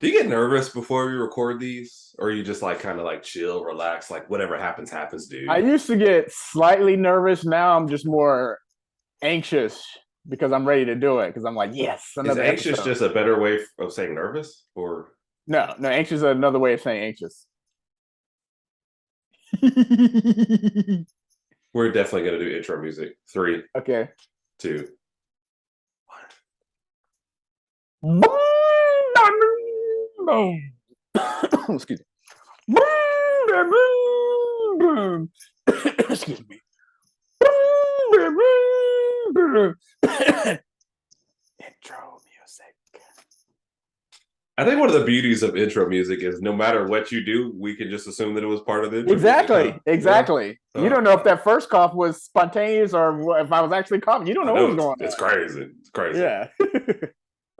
Do you get nervous before we record these, or you just like kind of like chill, relax, like whatever happens, happens, I dude? used to get slightly nervous. Now I'm just more anxious because I'm ready to do it. Because I'm like, yes, Is another anxious episode. just a better way of saying nervous? Or No, no, anxious is another way of saying anxious. we're definitely gonna do intro music. Three, Okay. 2. Excuse me. Excuse me. Intro music. I think one of the beauties of intro music is no matter what you do, we can just assume that it was part of the intro music, huh? Exactly, Yeah. exactly. You don't know if God. that first cough was spontaneous or if I was actually coughing. You don't I know what know was going it's on. crazy. It's crazy. Yeah.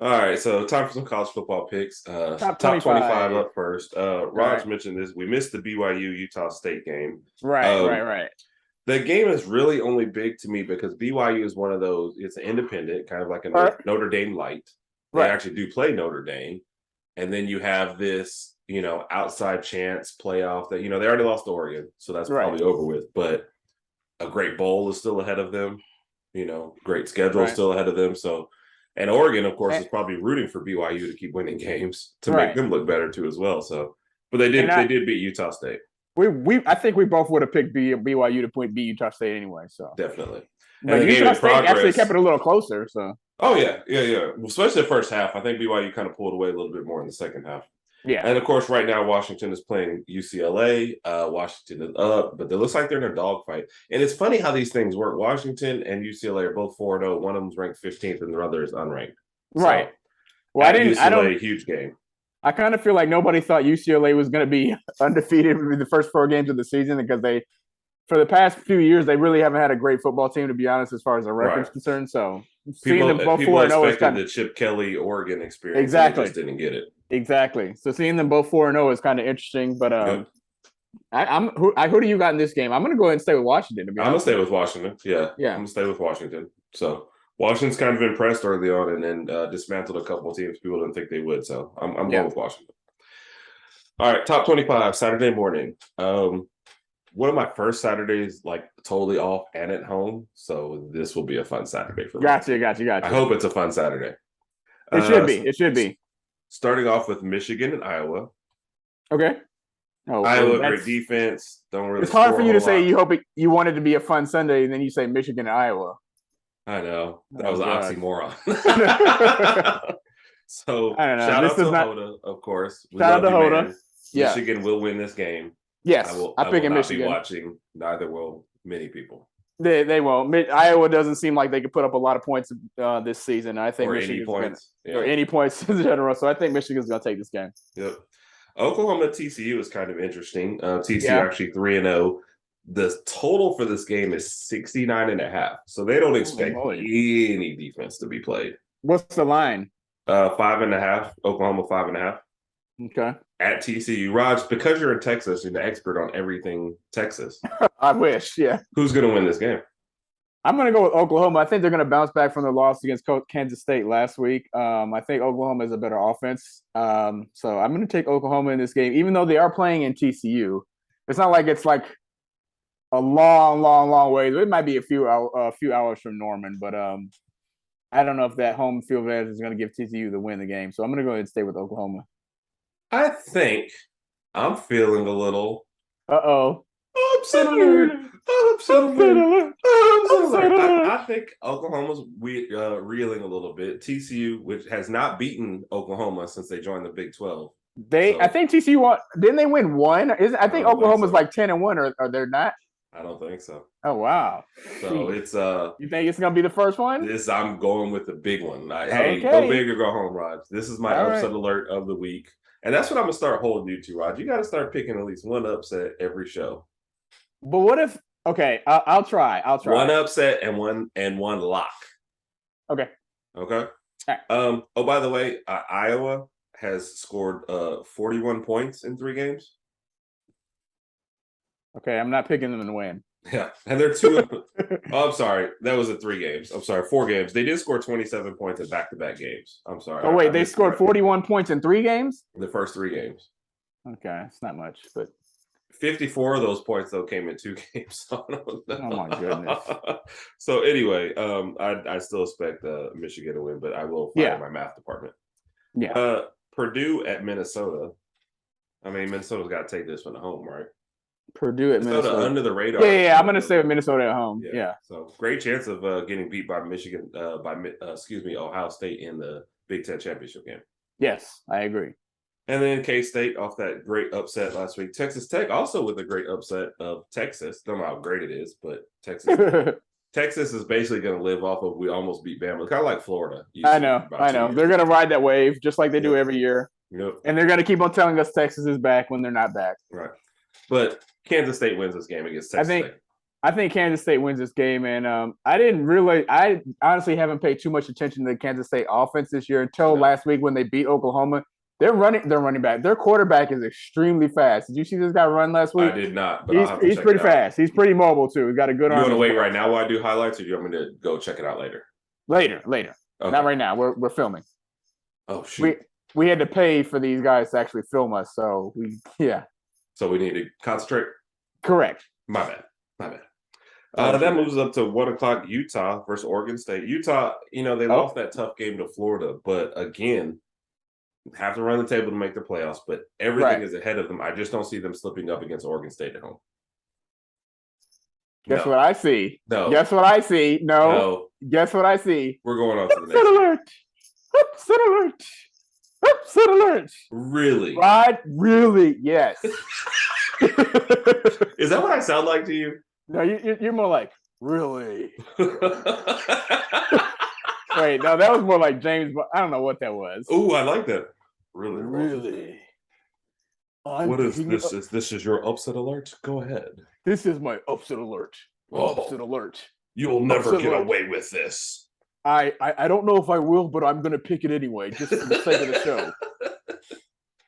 All right, so time for some college football picks. Top Top 25 25. up first. Okay. Raj mentioned this. We missed the BYU Utah State game. Right, right, Um, right. the game is really only big to me because BYU is one of those, it's an independent, kind of like a Right. Notre Dame light. They Right. actually do play Notre Dame. And then you have this, outside chance playoff that, they already lost to Oregon. So that's Right. probably over with. But a great bowl is still ahead of them. Great schedule is Right. still ahead of them. So, and Oregon, of course, And, is probably rooting for BYU to keep winning games to make right. them look better too as well. So, but they And did they did beat Utah State. we I think we beff would have picked BYU to beat Utah State anyway. So, Definitely. And but the game Utah in State actually kept progress. it a little closer. So, Oh yeah, yeah, yeah. Well, especially the first half. I think BYU kind of pulled away a little bit more in the second half. yeah. And of course, right now Washington is playing UCLA. Washington is up, but it looks like they're in a dogfight. And it's funny how these things work. Washington and UCLA are both 4-0. One of them's ranked 15th, and the other is unranked. Right. So Well, at I don't. UCLA, huge game. I kind of feel like nobody thought UCLA was going to be undefeated in the first 4 games of the season because for the past few years, they really haven't had a great football team, to be honest, as far as the Right. record's concerned. So seeing People them both people 4-0 is expected kind of the Chip Kelly Oregon experience, and they just exactly, didn't get it. exactly. So seeing them both 4-0 is kind of interesting. But Yep. who do you got in this game? I'm going to go ahead and stay with Washington, to be I'm gonna honest stay with with Washington. Yeah, I'm you. Yeah. gonna stay with Washington. So Washington's kind of impressed early on, and then dismantled a couple of teams people didn't think they would. So I'm going Yeah. with Washington. All right, top 25 Saturday morning. One of my first Saturdays, like totally off and at home, so this will be a fun Saturday for me. Gotcha. Gotcha. I Gotcha. hope it's a fun Saturday. It should be. So It should be. starting off with Michigan and Iowa. Okay. Oh, well, Iowa, great defense. Don't really it's hard score for a you to whole say lot. you hope you want it to be a fun Sunday, and then you say Michigan and Iowa. I know that Oh was an God. oxymoron. I So don't know. shout This out to is not. Hoda, of course. We Shout out love to you, Hoda. man. Yeah. Michigan will win this game. I Yes, will. I I pick will in not be Michigan. watching. Neither will many people They won't. Iowa doesn't seem like they could put up a lot of points this season. I think or any Michigan's gonna points. or Yeah. any points in general. So I think Michigan's gonna take this game. Yep. Oklahoma TCU is kind of interesting. TCU Yeah. actually 3-0. The total for this game is 69 and a half. So they don't Holy expect moly. any defense to be played. What's the line? 5.5. Oklahoma 5.5. Okay. At TCU. Raj, because you're in Texas, you're the expert on everything Texas. I wish. Yeah. Who's going to win this game? I'm going to go with Oklahoma. I think they're going to bounce back from their loss against Kansas State last week. I think Oklahoma is a better offense. So I'm going to take Oklahoma in this game, even though they are playing in TCU. It's not like it's like a long, long, long way. It might be a few hours from Norman, but I don't know if that home field advantage is going to give TCU the win the game. So I'm going to go ahead and stay with Oklahoma. I think I'm feeling a little Uh-oh. upset alert. Upset Upset alert. alert. Upset Upset alert. alert. I think Oklahoma's reeling a little bit. TCU, which has not beaten Oklahoma since they joined the Big 12. I think TCU won. Didn't they win one? I think don't think Oklahoma's so. like 10-1, or they're not. I don't think so. Oh wow. So it's You think it's gonna be the first one? this I'm going with the big one. Hey, go Okay. big or go home, Raj. This is my All upset right. alert of the week. And that's what I'm gonna start holding you to, Raj. You gotta start picking at least one upset every show. But what if? Okay, I'll try. I'll try. One upset and one lock. Okay. Okay. All right. Oh, by the way, Iowa has scored 41 points in 3 games. Okay, I'm not picking them to win. Yeah, and they're two. Oh, I'm sorry, that was at 3 games. I'm sorry, 4 games. They did score 27 points in back-to-back games. I'm sorry. Oh wait, I they scored 41 points in 3 games. the first 3 games. Okay, it's not much, but 54 of those points though came in 2 games. So I don't know. oh my goodness. So anyway, I still expect Michigan to win, but I will fire my math department. Yeah. Purdue at Minnesota. I mean, Minnesota's got to take this one at home, right? Purdue at Minnesota under the radar. Yeah. I'm gonna say Minnesota at home. Yeah. So great chance of getting beat by Michigan, Ohio State in the Big Ten championship game. Yes, I agree. And then K-State off that great upset last week. Texas Tech also with a great upset of Texas. Don't know how great it is, but Texas is basically going to live off of we almost beat Bama, kind of like Florida. I know. They're going to ride that wave just like they do every year. Yep. And they're going to keep on telling us Texas is back when they're not back. Right. But Kansas State wins this game against Texas Tech. I think Kansas State wins this game, and I honestly haven't paid too much attention to the Kansas State offense this year until last week when they beat Oklahoma. Their running back, their quarterback is extremely fast. Did you see this guy run last week? I did not, but he's pretty fast. He's pretty mobile too. He's got a good arm. You want to wait right now while I do highlights, or do you want me to go check it out later? Later. Okay. Not right now. We're filming. Oh shoot. We had to pay for these guys to actually film us, so So we need to concentrate. Correct. My bad. That moves up to 1:00 Utah versus Oregon State. Utah, they lost that tough game to Florida, but again, have to run the table to make the playoffs, but everything is ahead of them. I just don't see them slipping up against Oregon State at home. Guess what I see? No. Guess what I see? No. Guess what I see? We're going on to the next. Upset alert! Upset alert! Really? Rod, really? Yes. Is that what I sound like to you? No, you're more like, really? Wait, no, that was more like James, but I don't know what that was. Oh, I like that. Really? Really? What is this? This is your upset alert? Go ahead. This is my upset alert. Upset alert. You'll never get away with this. I don't know if I will, but I'm going to pick it anyway, just for the sake of the show.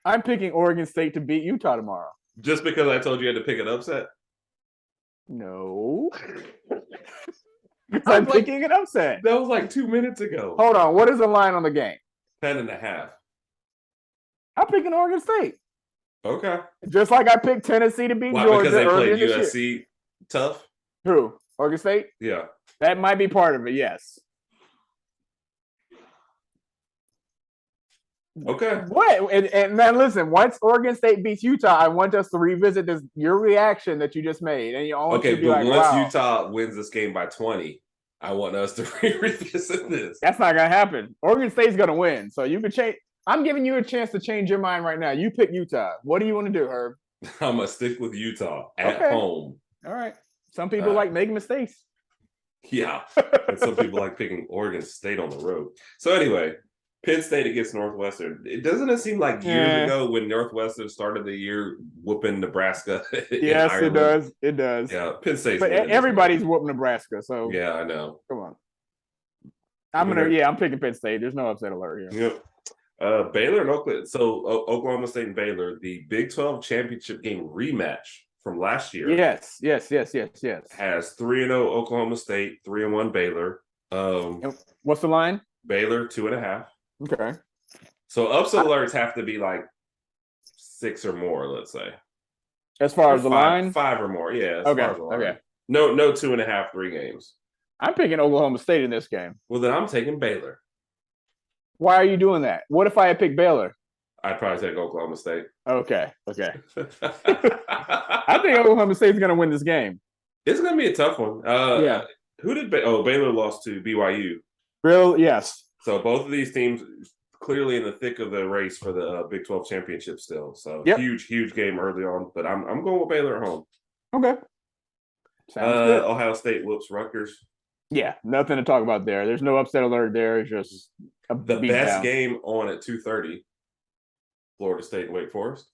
I'm picking Oregon State to beat Utah tomorrow. Just because I told you had to pick an upset? No. I'm picking an upset. That was like 2 minutes ago. Hold on. What is the line on the game? 10.5. I'm picking Oregon State. Okay. Just like I picked Tennessee to beat Georgia. Because they played USC tough? Who? Oregon State? Yeah. That might be part of it, yes. Okay. What? And then listen, once Oregon State beats Utah, I want us to revisit your reaction that you just made. And once Utah wins this game by 20, I want us to revisit this. That's not gonna happen. Oregon State's gonna win. So you can change. I'm giving you a chance to change your mind right now. You pick Utah. What do you want to do, Herb? I'm gonna stick with Utah at home. All right. Some people like making mistakes. Yeah. And some people like picking Oregon State on the road. So anyway, Penn State against Northwestern. Doesn't it seem like years ago when Northwestern started the year whooping Nebraska? Yes, it does. It does. Yeah, Penn State. But everybody's whooping Nebraska. So yeah, I know. Come on. I'm picking Penn State. There's no upset alert here. Yep. Baylor and Oklahoma. So Oklahoma State and Baylor, the Big 12 championship game rematch from last year. Yes. Has 3-0 Oklahoma State, 3-1 Baylor. What's the line? Baylor 2.5. Okay. So upset alerts have to be like 6 or more, let's say. As far as the line? 5 or more, yeah. Okay. No 2.5, 3 games. I'm picking Oklahoma State in this game. Well, then I'm taking Baylor. Why are you doing that? What if I had picked Baylor? I'd probably take Oklahoma State. Okay. I think Oklahoma State's going to win this game. It's going to be a tough one. Yeah. Who did Baylor lost to BYU? Yes. So both of these teams clearly in the thick of the race for the Big 12 championship still. So huge game early on. But I'm going with Baylor at home. Okay. Sounds good. Ohio State whoops Rutgers. Yeah, nothing to talk about there. There's no upset alert there. It's just the best game on at 2:30. Florida State and Wake Forest.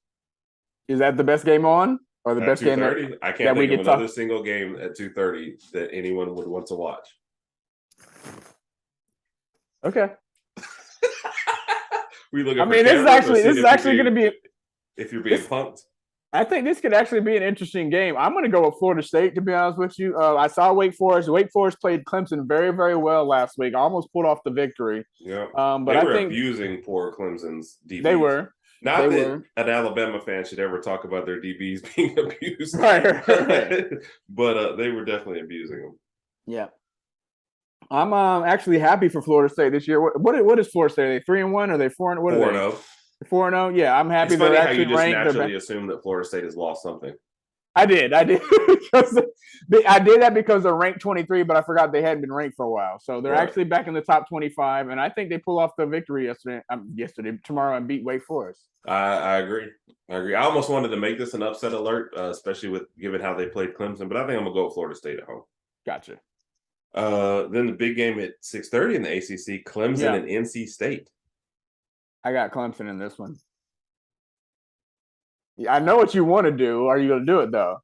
Is that the best game on, or the best game? I can't think of another single game at 2:30 that anyone would want to watch. Okay. We look. I mean, this is actually going to be. If you're being punked. I think this could actually be an interesting game. I'm going to go with Florida State, to be honest with you. I saw Wake Forest. Wake Forest played Clemson very, very well last week. Almost pulled off the victory. Yeah, But they I were think abusing poor Clemson's they DBs. were. They Not that were. an Alabama fan should ever talk about their DBs being abused, Right. but they were definitely abusing them. Yeah. I'm actually happy for Florida State this year. What is Florida State? Are they 3-1? Are they 4? What are they? 4-0. 4-0. Yeah, I'm happy It's they're funny how you actually just ranked. naturally assume that Florida State has lost something. I did because I did that because they're ranked 23, but I forgot they hadn't been ranked for a while. So they're actually back in the top 25, and I think they pull off the victory tomorrow, and beat Wake Forest. I agree. I almost wanted to make this an upset alert, especially with given how they played Clemson, but I think I'm gonna go with Florida State at home. Gotcha. Then the big game at 6:30 in the ACC, Clemson and NC State. I got Clemson in this one. Yeah, I know what you want to do. Are you going to do it though?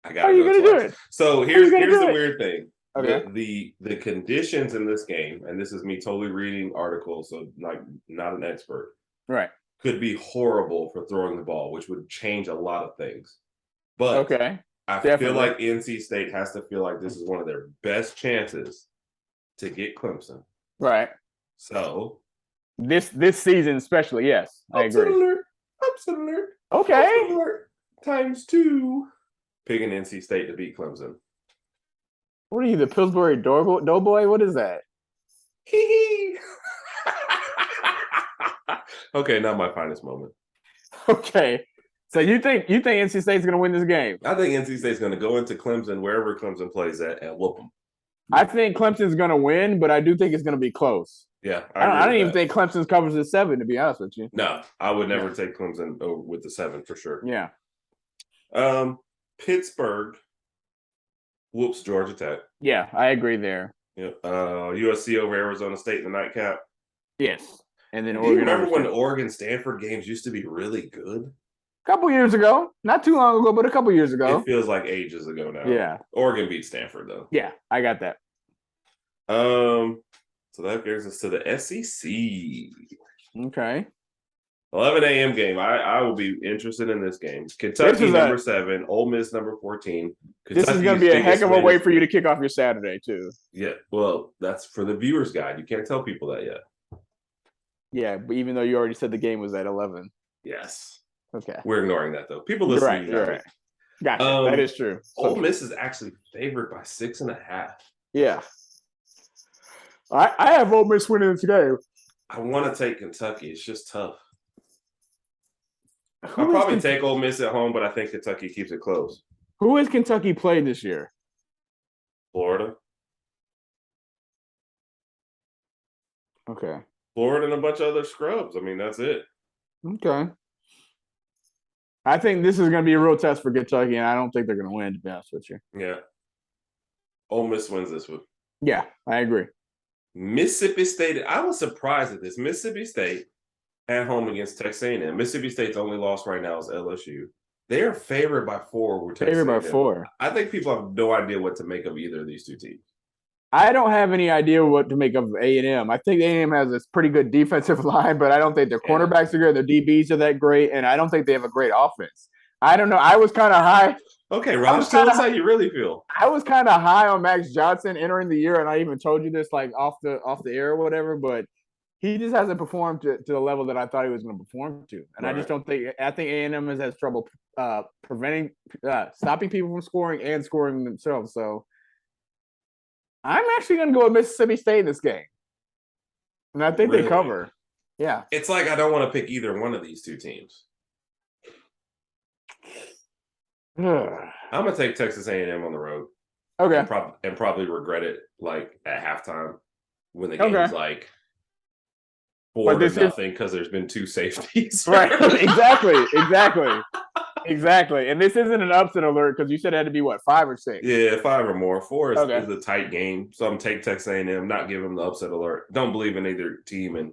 I got. Are you going to do it? So here's the weird thing. Okay. The conditions in this game, and this is me totally reading articles, so like not an expert. Right. Could be horrible for throwing the ball, which would change a lot of things. But I feel like NC State has to feel like this is one of their best chances to get Clemson. Right. So this season, especially, yes, I agree. Upset alert. Okay. Upset alert times 2. Picking NC State to beat Clemson. What are you, the Pillsbury Doughboy? What is that? Hee. Okay, not my finest moment. Okay. So you think NC State's going to win this game? I think NC State's going to go into Clemson, wherever Clemson plays at, and whoop them. I think Clemson's going to win, but I do think it's going to be close. Yeah, I don't even think Clemson covers the 7, to be honest with you. No, I would never take Clemson with the 7 for sure. Yeah. Pittsburgh whoops Georgia Tech. Yeah, I agree there. Yeah. USC over Arizona State in the nightcap. Yes. And then Oregon. Do you remember when the Oregon-Stanford games used to be really good? A couple years ago. Not too long ago, but a couple years ago. It feels like ages ago now. Yeah. Oregon beat Stanford, though. Yeah, I got that. So that brings us to the SEC. Okay. 11 a.m. game. I will be interested in this game. Kentucky number 7, Ole Miss number 14. This is going to be a heck of a way for you to kick off your Saturday, too. Yeah, well, that's for the viewer's guide. You can't tell people that yet. Yeah, but even though you already said the game was at 11. Yes. Okay. We're ignoring that, though. People listen to you. You're right. Gotcha. That is true. Ole Miss is actually favored by 6.5. Yeah. I have Ole Miss winning this game. I want to take Kentucky. It's just tough. I'll probably take Ole Miss at home, but I think Kentucky keeps it close. Who has Kentucky played this year? Florida. Okay. Florida and a bunch of other scrubs. I mean, that's it. Okay. I think this is going to be a real test for Kentucky, and I don't think they're going to win, to be honest with you. Yeah. Ole Miss wins this one. Yeah, I agree. Mississippi State. I was surprised at this. Mississippi State at home against Texas A&M. Mississippi State's only loss right now is LSU. They are favored by 4. We're favored by 4. I think people have no idea what to make of either of these two teams. I don't have any idea what to make of A&M. I think A&M has a pretty good defensive line, but I don't think their cornerbacks are good. Their DBs are that great, and I don't think they have a great offense. I don't know. I was kind of high. Okay, Raj, tell us how you really feel. I was kind of high on Max Johnson entering the year, and I even told you this like off the air or whatever, but he just hasn't performed to the level that I thought he was going to perform to. And I just don't think – I think A&M has trouble stopping people from scoring and scoring themselves. So I'm actually going to go with Mississippi State in this game. And I think they cover. Yeah. It's like I don't want to pick either one of these two teams. I'm going to take Texas A&M on the road. Okay. And probably regret it like at halftime when the game's like 4-0 because there's been 2 safeties. Right. Exactly. And this isn't an upset alert because you said it had to be, 5 or 6? Yeah, 5 or more. 4 is a tight game. So I'm taking Texas A&M, not give them the upset alert. Don't believe in either team. And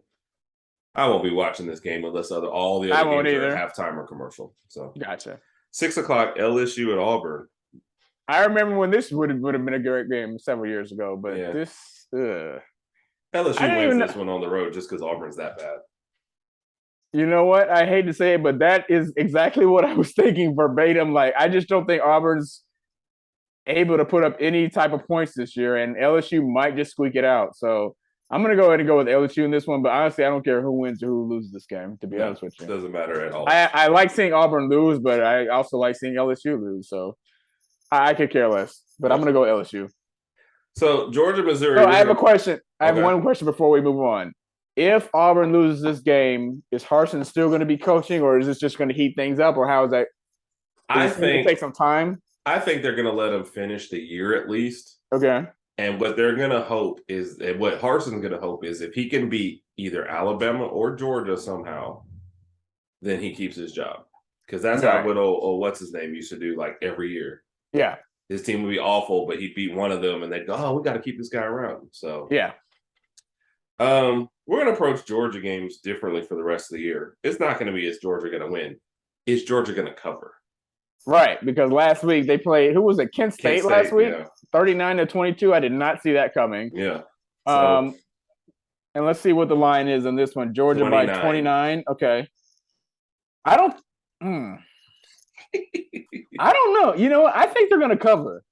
I won't be watching this game unless all the other games are at halftime or commercial. So gotcha. 6 o'clock, LSU at Auburn. I remember when this would have been a great game several years ago, but this LSU wins this one on the road just because Auburn's that bad. You know what? I hate to say it, but that is exactly what I was thinking verbatim. Like, I just don't think Auburn's able to put up any type of points this year, and LSU might just squeak it out. So I'm gonna go ahead and go with LSU in this one. But honestly, I don't care who wins or who loses this game. To be No, honest with you, doesn't matter at all. I like seeing Auburn lose, but I also like seeing LSU lose. So I could care less. But I'm gonna go with LSU. So Georgia, Missouri. So I have a question. I have Okay. one question before we move on. If Auburn loses this game, is Harsin still going to be coaching, or is this just going to heat things up, or how is that? I Is it going to think take some time? I think they're going to let him finish the year at least. Okay. And what they're going to hope is, and what Harson's going to hope is, if he can beat either Alabama or Georgia somehow, then he keeps his job. Because that's how what what's his name used to do, like every year. Yeah. His team would be awful, but he'd beat one of them, and they'd go, "Oh, we got to keep this guy around." So yeah, we're going to approach Georgia games differently for the rest of the year. It's not going to be is Georgia going to win? Is Georgia going to cover? right. Because last week they played. Who was it? Kent State last week. Yeah. 39-22. I did not see that coming. Yeah. So, and let's see what the line is on this one. Georgia 29. By 29. Okay. I don't. I don't know. You know what? I think they're going to cover.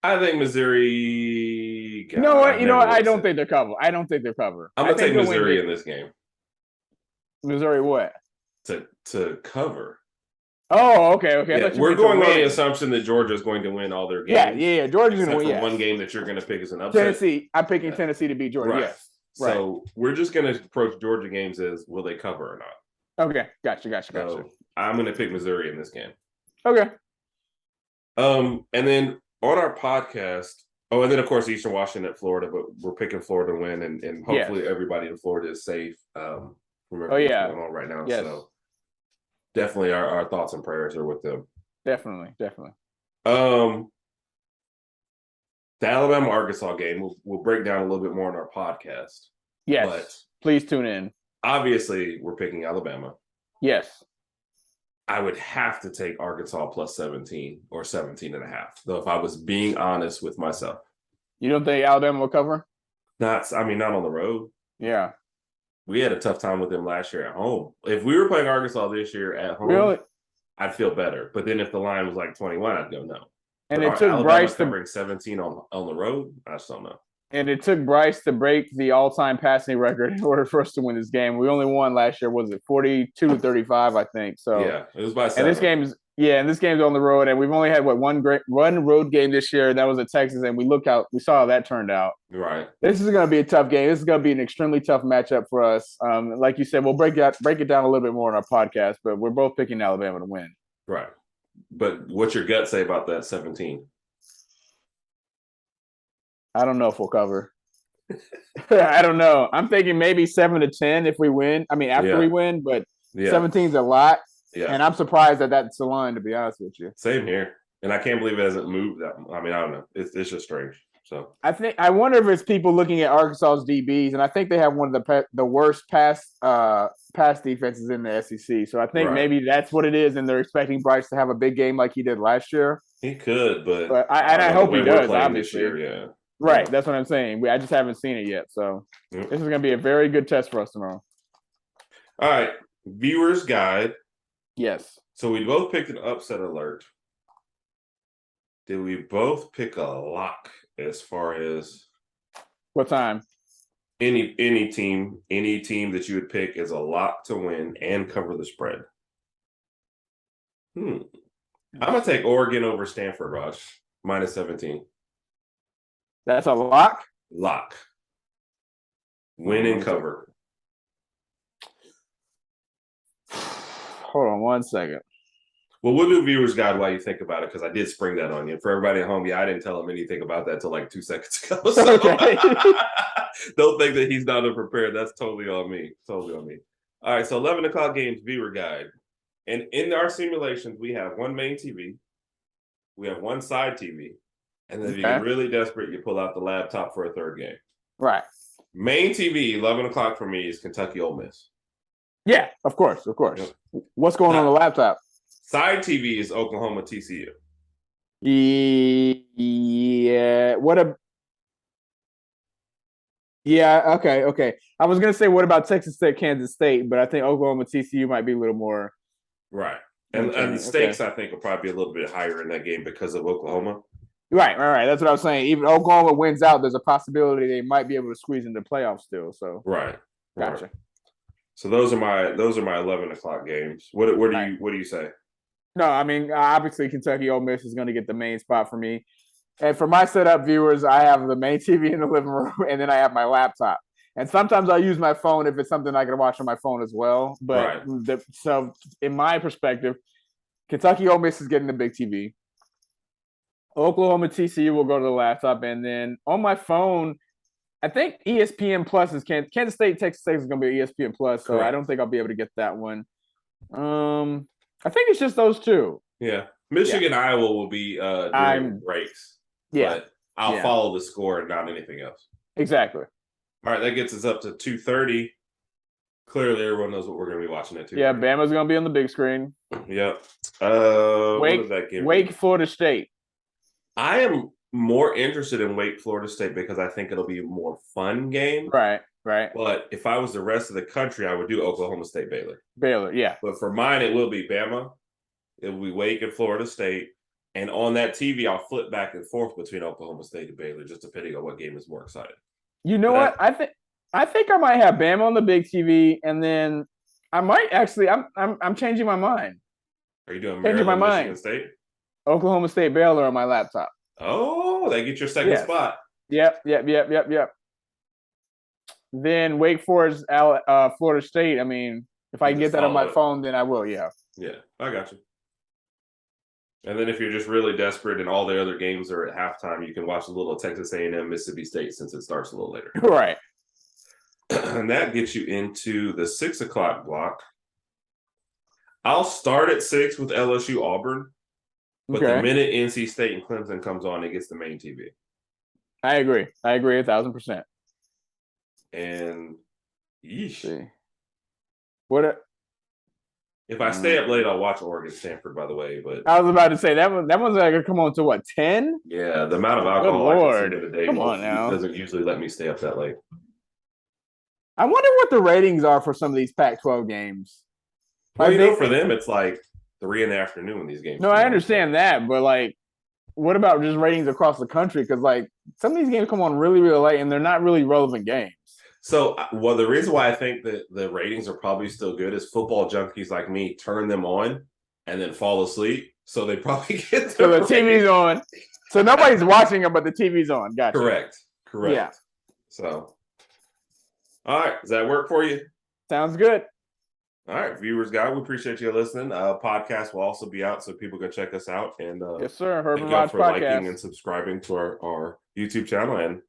I think Missouri. God, you know what? I don't think they're cover. I don't think they're cover. I'm gonna take Missouri in this game. Missouri what? To cover. Oh, okay. Yeah, we're going on the assumption that Georgia is going to win all their games. Yeah. Georgia's going to win. Yes. One game that you're going to pick as an upset. Tennessee. I'm picking Tennessee to beat Georgia. Right. Yes. So we're just going to approach Georgia games as will they cover or not. Okay. Gotcha. So I'm going to pick Missouri in this game. Okay. And then on our podcast, and then of course Eastern Washington at Florida, but we're picking Florida to win, and hopefully everybody in Florida is safe. From what's going on right now. Yes. So definitely our thoughts and prayers are with them. Definitely. The Alabama Arkansas game, we'll break down a little bit more on our podcast. Yes. But please tune in. Obviously, we're picking Alabama. Yes. I would have to take Arkansas plus 17 or 17.5, though, if I was being honest with myself. You don't think Alabama will cover? Not on the road. Yeah. We had a tough time with them last year at home. If we were playing Arkansas this year at home, I'd feel better. But then if the line was like 21, I'd go no. And it took Bryce to bring 17 on the road. I just don't know. And it took Bryce to break the all-time passing record in order for us to win this game. We only won last year. Was it 42-35? I think so. Yeah, it was by 7. And this game's on the road, and we've only had one road game this year. That was at Texas, and we saw how that turned out. Right. This is going to be a tough game. This is going to be an extremely tough matchup for us. Like you said, we'll break it down a little bit more in our podcast, but we're both picking Alabama to win. Right. But what's your gut say about that 17? I don't know if we'll cover. I don't know. I'm thinking maybe 7-10 if we win. I mean, after we win, but 17's a lot. Yeah. And I'm surprised that that's the line, to be honest with you. Same here. And I can't believe it hasn't moved. I mean, I don't know. It's just strange. So I wonder if it's people looking at Arkansas's DBs, and I think they have one of the worst pass defenses in the SEC. So I think maybe that's what it is, and they're expecting Bryce to have a big game like he did last year. He could, but I hope he does. Obviously, yeah. Right, that's what I'm saying. I just haven't seen it yet, so this is going to be a very good test for us tomorrow. All right, viewer's guide. Yes. So we both picked an upset alert. Did we both pick a lock as far as what time? Any team that you would pick as a lock to win and cover the spread? I'm gonna take Oregon over Stanford, Raj, minus 17. That's a lock? Lock. Win and cover. Hold on one second. Well, we'll do viewer's guide while you think about it, because I did spring that on you. For everybody at home, I didn't tell him anything about that until like 2 seconds ago. So don't think that he's not unprepared. That's totally on me. All right, so 11 o'clock games, viewer guide. And in our simulations, we have one main TV. We have one side TV. And then if you get really desperate, you pull out the laptop for a third game. Right. Main TV, 11 o'clock for me, is Kentucky Ole Miss. Yeah, of course. Yep. What's going on the laptop? Side TV is Oklahoma TCU. Yeah. Yeah, okay. I was gonna say what about Texas State, Kansas State, but I think Oklahoma TCU might be a little more Right. And the entertaining. Okay. stakes I think will probably be a little bit higher in that game because of Oklahoma. Right. That's what I was saying. Even Oklahoma wins out, there's a possibility they might be able to squeeze into playoffs still. So Right. Right. gotcha. So those are my 11 o'clock games. What do you say? No, I mean obviously Kentucky Ole Miss is going to get the main spot for me. And for my setup viewers, I have the main TV in the living room, and then I have my laptop. And sometimes I use my phone if it's something I can watch on my phone as well. But Right. so in my perspective, Kentucky Ole Miss is getting the big TV. Oklahoma TCU will go to the laptop, and then on my phone, I think ESPN Plus is Kansas State, Texas State is going to be ESPN Plus, so I Correct. don't think I'll be able to get that one. I think it's just those two. Yeah. Michigan, Iowa will be during I'm breaks, yeah, but I'll yeah, follow the score and not anything else. exactly. All right, that gets us up to 2:30. Clearly, everyone knows what we're going to be watching at 2:30. Yeah, Bama's going to be on the big screen. Yep. What Wake does that give Wake me? Florida State. I am more interested in Wake Florida State because I think it'll be a more fun game. Right. But if I was the rest of the country, I would do Oklahoma State Baylor. Baylor, yeah. But for mine, it will be Bama. It will be Wake and Florida State. And on that TV, I'll flip back and forth between Oklahoma State and Baylor, just depending on what game is more exciting. You know what? I think I might have Bama on the big TV, and then I might actually. I'm changing my mind. Are you doing Changing my Maryland, mind. Michigan State? Oklahoma State Baylor on my laptop. Oh, they get your second Yes. spot. Yep. Then Wake Forest, Florida State. I mean, if I can get that on my phone, then I will. Yeah. Yeah, I got you. And then if you're just really desperate and all the other games are at halftime, you can watch a little Texas A&M, Mississippi State since it starts a little later. Right. And that gets you into the 6 o'clock block. I'll start at 6 with LSU Auburn, but the minute NC State and Clemson comes on, it gets the main TV. I agree 1,000%. And yeesh. If I stay up late, I'll watch Oregon Stanford, by the way. But I was about to say that one's not gonna come on to what, 10? Yeah, the amount of alcohol I consume in a day doesn't usually let me stay up that late. I wonder what the ratings are for some of these Pac-12 games. Well, for them, it's like 3 in the afternoon when these games. No, I understand that, but like, what about just ratings across the country? Because like some of these games come on really, really late, and they're not really relevant games. So, the reason why I think that the ratings are probably still good is football junkies like me turn them on and then fall asleep. So they probably get so the TV's on. So nobody's watching them, but the TV's on. Gotcha. Correct. Yeah. So, all right. Does that work for you? Sounds good. All right, viewers, guys, we appreciate you listening. Podcast will also be out so people can check us out. And yes, sir. Thank you for liking and subscribing to our YouTube channel. And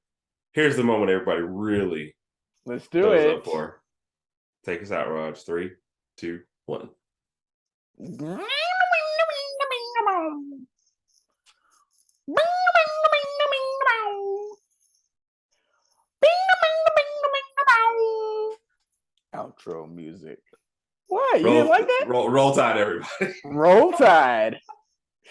here's the moment everybody really let's do it. Up for. Take us out, Raj. 3, 2, 1. Outro music. What? You didn't like that? Roll Tide, everybody. Roll Tide.